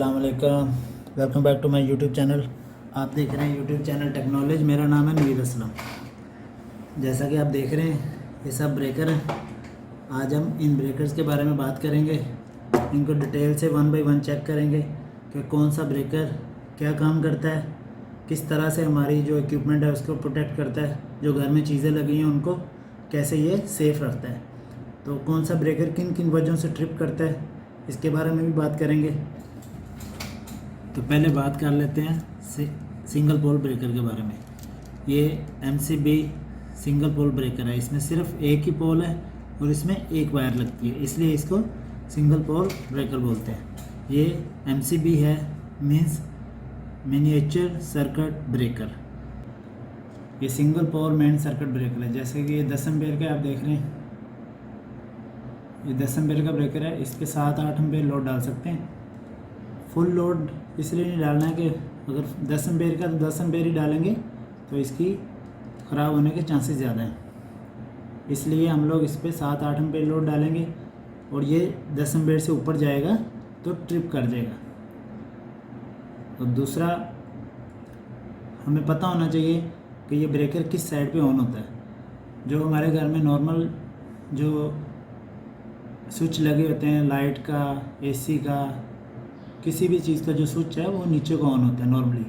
अस्सलाम वालेकुम, welcome back to my YouTube channel. आप देख रहे हैं यूट्यूब चैनल टेक्नोलॉजी। मेरा नाम है नवीद असलम। जैसा कि आप देख रहे हैं ये सब ब्रेकर हैं। आज हम इन ब्रेकर्स के बारे में बात करेंगे, इनको डिटेल से वन बाय वन चेक करेंगे कि कौन सा ब्रेकर क्या काम करता है, किस तरह से हमारी जो इक्विपमेंट है उसको प्रोटेक्ट करता है, जो घर में चीज़ें लगी हैं उनको कैसे ये सेफ़ रखता है, तो कौन सा ब्रेकर किन किन वजहों से ट्रिप करता है, इसके बारे में भी बात करेंगे। तो पहले बात कर लेते हैं सिंगल पोल ब्रेकर के बारे में। ये MCB सिंगल पोल ब्रेकर है। इसमें सिर्फ एक ही पोल है और इसमें एक वायर लगती है, इसलिए इसको सिंगल पोल ब्रेकर बोलते हैं। ये MCB है, मीन्स मिनिएचर सर्किट ब्रेकर। ये single pole main circuit breaker है। जैसे कि ये 10 एम्पेयर का आप देख रहे हैं, ये 10 एम्पेयर का ब्रेकर है। इस पर 7-8 एम्पेयर लोड डाल सकते हैं। फुल लोड इसलिए नहीं डालना है कि अगर 10 एम्पेयर का तो 10 एम्पेयर ही डालेंगे तो इसकी ख़राब होने के चांसेस ज़्यादा हैं, इसलिए हम लोग इस पर 7-8 एम्पेयर लोड डालेंगे और ये 10 एम्पेयर से ऊपर जाएगा तो ट्रिप कर देगा। और दूसरा, हमें पता होना चाहिए कि ये ब्रेकर किस साइड पे ऑन होता है। जो हमारे घर में नॉर्मल जो स्विच लगे होते हैं, लाइट का, AC का, किसी भी चीज़ का जो स्विच है वो नीचे को ऑन होता है नॉर्मली,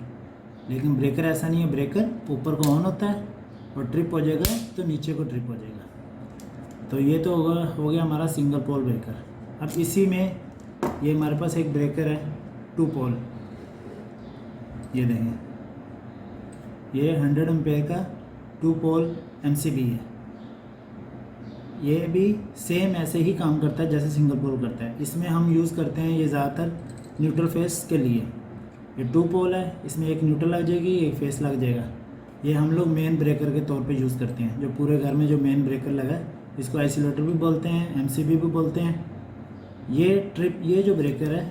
लेकिन ब्रेकर ऐसा नहीं है। ब्रेकर ऊपर को ऑन होता है और ट्रिप हो जाएगा तो नीचे को ट्रिप हो जाएगा। तो ये तो हो गया हमारा सिंगल पोल ब्रेकर। अब इसी में ये हमारे पास एक ब्रेकर है 2 पोल। ये देखें, ये 100 एम्पेयर का 2 पोल MCB है। ये भी सेम ऐसे ही काम करता है जैसे सिंगल पोल करता है। इसमें हम यूज़ करते हैं ये ज़्यादातर न्यूट्रल फेस के लिए। ये 2 पोल है, इसमें एक न्यूट्रल लग जाएगी, एक फेस लग जाएगा। ये हम लोग मेन ब्रेकर के तौर पे यूज़ करते हैं। जो पूरे घर में जो मेन ब्रेकर लगा है इसको आइसोलेटर भी बोलते हैं, MCB भी बोलते हैं। ये जो ब्रेकर है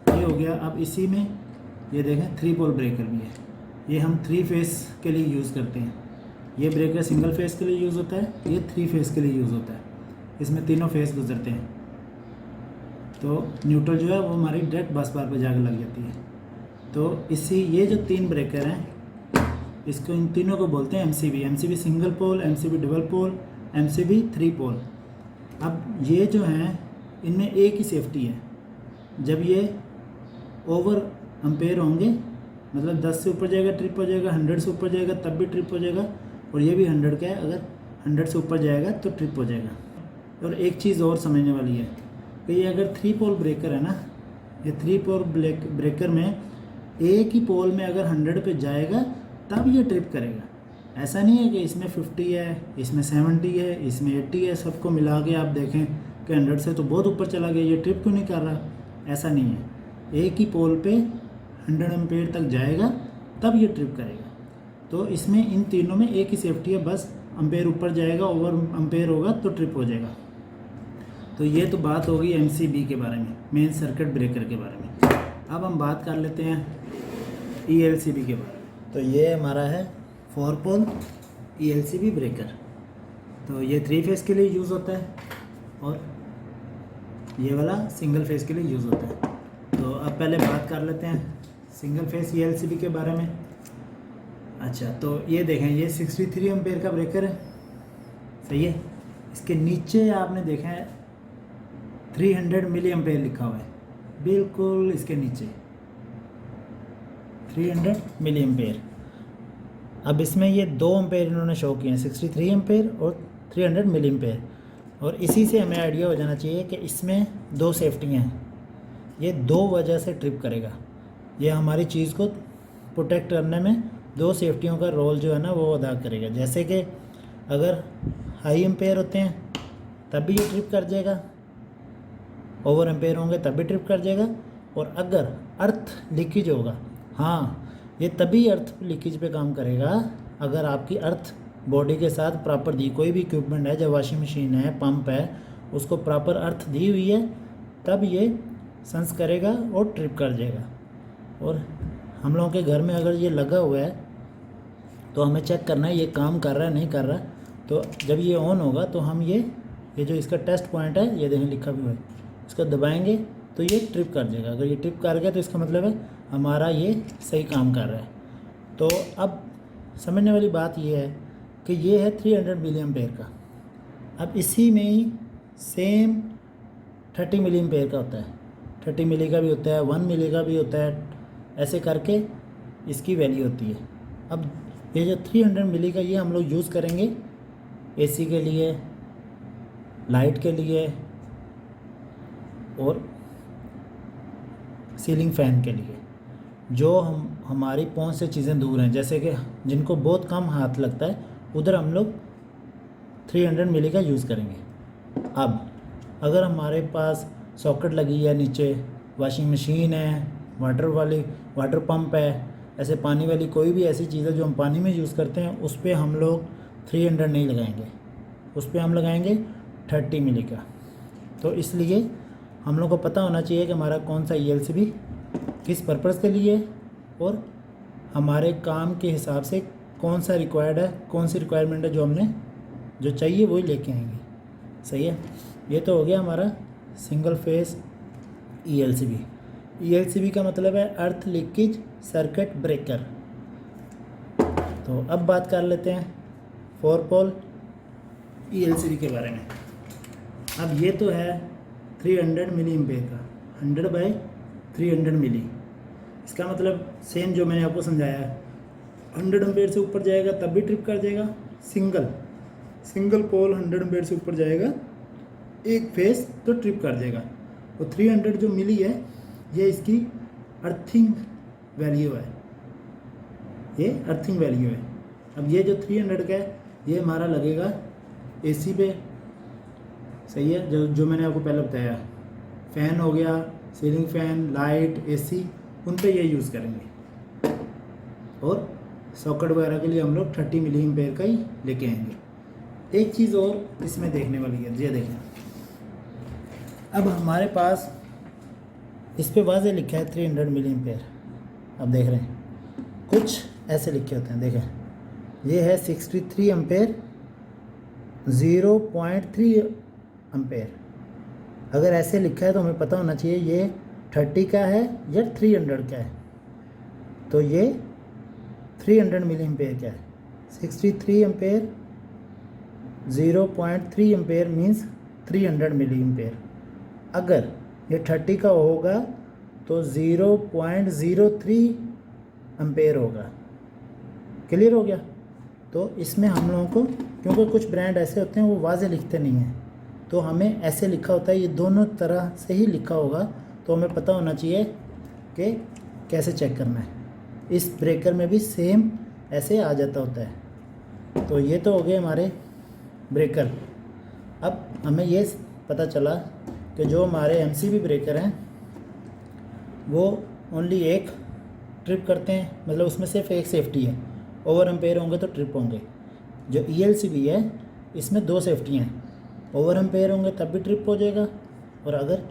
ये हो गया। अब इसी में ये देखें 3 पोल ब्रेकर भी है। ये हम 3 फेस के लिए यूज़ करते हैं। ये ब्रेकर सिंगल फेस के लिए यूज़ होता है, ये 3 फेस के लिए यूज़ होता है। इसमें तीनों फेस गुजरते हैं, तो न्यूट्रल जो है वो हमारी डायरेक्ट बस बार पे जाकर लग जाती है। तो ये जो 3 ब्रेकर हैं इसको, इन तीनों को बोलते हैं MCB single pole, MCB double pole, MCB 3 pole. अब ये जो हैं इनमें एक ही सेफ्टी है, जब ये ओवर एम्पेयर होंगे, मतलब 10 से ऊपर जाएगा ट्रिप हो जाएगा, 100 से ऊपर जाएगा तब भी ट्रिप हो जाएगा, और ये भी 100 का है, अगर 100 से ऊपर जाएगा तो ट्रिप हो जाएगा। और एक चीज़ और समझने वाली है कि ये अगर 3 पोल ब्रेकर है ना, ये 3 पोल ब्रेकर में एक ही पोल में अगर 100 पे जाएगा तब ये ट्रिप करेगा। ऐसा नहीं है कि इसमें 50 है, इसमें 70 है, इसमें 80 है, सबको मिला के आप देखें कि 100 से तो बहुत ऊपर चला गया, ये ट्रिप क्यों नहीं कर रहा। ऐसा नहीं है, एक ही पोल पे 100 एम्पेयर तक जाएगा तब ये ट्रिप करेगा। तो इसमें इन तीनों में एक ही सेफ्टी है, बस एम्पेयर ऊपर जाएगा, ओवर एम्पेयर होगा तो ट्रिप हो जाएगा। तो ये तो बात हो गई MCB के बारे में, मेन सर्किट ब्रेकर के बारे में। अब हम बात कर लेते हैं ELCB के बारे में। तो ये हमारा है 4 पोल ELCB ब्रेकर। तो ये 3 फेस के लिए यूज़ होता है और ये वाला सिंगल फेस के लिए यूज़ होता है। तो अब पहले बात कर लेते हैं सिंगल फेस ELCB के बारे में। अच्छा, तो ये देखें, ये 63 एम्पेयर का ब्रेकर है, सही है। इसके नीचे आपने देखा है 300 मिली एम्पेयर लिखा हुआ है, बिल्कुल इसके नीचे 300 मिली एम्पेयर। अब इसमें ये 2 एम्पेयर इन्होंने शो किए हैं, 63 एम्पेयर और 300 मिली एम्पेयर। और इसी से हमें आइडिया हो जाना चाहिए कि इसमें 2 सेफ्टियाँ हैं। ये 2 वजह से ट्रिप करेगा। ये हमारी चीज़ को प्रोटेक्ट करने में 2 सेफ्टियों का रोल जो है ना वो अदा करेगा। जैसे कि अगर हाई एम्पेयर होते हैं तब भी ये ट्रिप कर जाएगा, ओवर एम्पेयर होंगे तब भी ट्रिप कर जाएगा। और अगर अर्थ लीकेज होगा, हाँ, ये तभी अर्थ लीकेज पे काम करेगा अगर आपकी अर्थ बॉडी के साथ प्रॉपर दी, कोई भी इक्विपमेंट है, जब वॉशिंग मशीन है, पंप है, उसको प्रॉपर अर्थ दी हुई है तब ये सेंस करेगा और ट्रिप कर जाएगा। और हम लोगों के घर में अगर ये लगा हुआ है तो हमें चेक करना है ये काम कर रहा है नहीं कर रहा। तो जब ये ऑन होगा तो हम ये जो इसका टेस्ट पॉइंट है, ये देखें लिखा भी हुआ है, इसको दबाएंगे तो ये ट्रिप कर देगा। अगर ये ट्रिप कर गया तो इसका मतलब है हमारा ये सही काम कर रहा है। तो अब समझने वाली बात ये है कि ये है 300 मिली एम्पेयर का। अब इसी में ही सेम 30 मिली एम्पेयर का होता है, 30 मिली का भी होता है, 1 मिली का भी होता है, ऐसे करके इसकी वैल्यू होती है। अब ये जो 300 मिली का ये हम लोग यूज़ करेंगे एसी के लिए, लाइट के लिए और सीलिंग फ़ैन के लिए, जो हमारी पहुंच से चीज़ें दूर हैं, जैसे कि जिनको बहुत कम हाथ लगता है उधर हम लोग 300 मिली का यूज़ करेंगे। अब अगर हमारे पास सॉकेट लगी है, नीचे वॉशिंग मशीन है, वाटर पंप है, ऐसे पानी वाली कोई भी ऐसी चीज़ है जो हम पानी में यूज़ करते हैं, उस पर हम लोग 300 नहीं लगाएंगे, उस पर हम लगाएंगे 30 मिली का। तो इसलिए हम लोग को पता होना चाहिए कि हमारा कौन सा ELCB किस पर्पज़ के लिए और हमारे काम के हिसाब से कौन सा रिक्वायर्ड है, कौन सी रिक्वायरमेंट है, जो हमने जो चाहिए वही लेके आएंगे। सही है। ये तो हो गया हमारा सिंगल फेस ELCB का मतलब है अर्थ लीकेज सर्किट ब्रेकर। तो अब बात कर लेते हैं 4 पोल ELCB के बारे में। अब ये तो है 300 मिली एम्पेयर का, 100 बाई 300 मिली। इसका मतलब सेम जो मैंने आपको समझाया है, 100 एम्पेयर से ऊपर जाएगा तब भी ट्रिप कर जाएगा। सिंगल पोल 100 एम्पेयर से ऊपर जाएगा एक फेस तो ट्रिप कर देगा। और 300 जो मिली है ये इसकी अर्थिंग वैल्यू है, ये अर्थिंग वैल्यू है। अब ये जो 300 का है ये हमारा लगेगा AC पे। सही है। जो मैंने आपको पहले बताया, फ़ैन हो गया, सीलिंग फ़ैन, लाइट, AC, उन पे ये यूज़ करेंगे। और सॉकेट वगैरह के लिए हम लोग 30 मिली एम्पेयर का ही लेके आएंगे। एक चीज़ और इसमें देखने वाली है, ये देखें। अब हमारे पास इस पे वाज़े लिखा है 300 मिली एम्पेयर। अब देख रहे हैं कुछ ऐसे लिखे होते हैं, देखें ये है 63 एम्पेयर, 0.3 एम्पेयर। अगर ऐसे लिखा है तो हमें पता होना चाहिए ये 30 का है या 300 का है। तो ये 300 मिली एम्पेयर का है। 63 ampere 0.3 ampere means 300 milliampere. अगर ये 30 का होगा तो 0.03 एम्पेयर होगा। क्लियर हो गया। तो इसमें हम लोगों को, क्योंकि कुछ ब्रांड ऐसे होते हैं वो वाज़े लिखते नहीं हैं, तो हमें ऐसे लिखा होता है, ये दोनों तरह से ही लिखा होगा, तो हमें पता होना चाहिए कि कैसे चेक करना है। इस ब्रेकर में भी सेम ऐसे आ जाता होता है। तो ये तो हो गए हमारे ब्रेकर। अब हमें ये पता चला कि जो हमारे MCB ब्रेकर हैं वो ओनली एक ट्रिप करते हैं, मतलब उसमें सिर्फ एक सेफ्टी है। ओवर एम्पेयर होंगे तो ट्रिप होंगे। जो ELCB है इसमें 2 सेफ्टियाँ हैं, ओवर एम्पेयर होंगे तब भी ट्रिप हो जाएगा, और अगर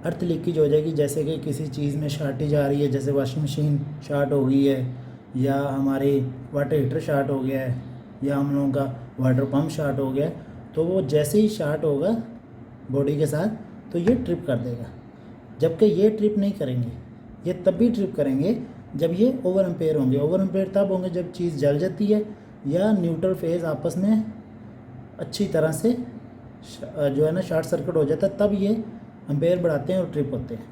अर्थ लीकेज हो जाएगी, जैसे कि किसी चीज़ में शॉर्टेज आ रही है, जैसे वॉशिंग मशीन शॉर्ट हो गई है, या हमारी वाटर हीटर शॉर्ट हो गया है, या हम लोगों का वाटर पंप शॉर्ट हो गया, तो वो जैसे ही शॉर्ट होगा बॉडी के साथ तो ये ट्रिप कर देगा। जबकि ये ट्रिप नहीं करेंगे, ये तब भी ट्रिप करेंगे जब ये ओवर एम्पेयर होंगे। ओवर एम्पेयर तब होंगे जब चीज़ जल जाती है या न्यूट्रल फेज आपस में अच्छी तरह से जो है ना शॉर्ट सर्किट हो जाता है, तब ये एम्पेयर बढ़ाते हैं और ट्रिप होते हैं।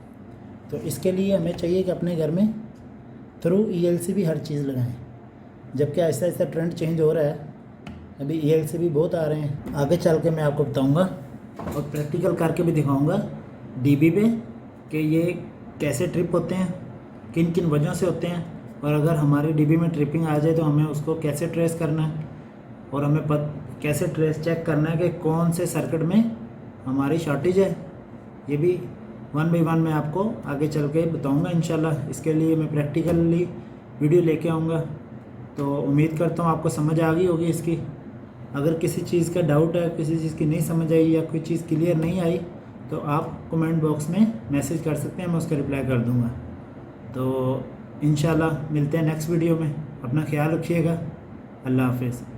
तो इसके लिए हमें चाहिए कि अपने घर में थ्रू ELCB हर चीज़ लगाएं। जबकि ऐसा ऐसा ट्रेंड चेंज हो रहा है, अभी ELCB बहुत आ रहे हैं, आगे चल के मैं आपको बताऊंगा और प्रैक्टिकल करके भी दिखाऊंगा DB पे कि ये कैसे ट्रिप होते हैं, किन किन वजहों से होते हैं, और अगर हमारे DB में ट्रिपिंग आ जाए तो हमें उसको कैसे ट्रेस करना है, और हमें कैसे ट्रेस चेक करना है कि कौन से सर्किट में हमारी शॉर्टेज है। ये भी 1 बाय 1 मैं आपको आगे चल के बताऊँगा इंशाल्लाह। इसके लिए मैं प्रैक्टिकली वीडियो लेके आऊँगा। तो उम्मीद करता हूँ आपको समझ आ गई होगी इसकी। अगर किसी चीज़ का डाउट है, किसी चीज़ की नहीं समझ आई या कोई चीज़ क्लियर नहीं आई, तो आप कमेंट बॉक्स में मैसेज कर सकते हैं, मैं उसका रिप्लाई कर दूँगा। तो इंशाल्लाह मिलते हैं नेक्स्ट वीडियो में। अपना ख्याल रखिएगा। अल्लाह हाफ़िज़।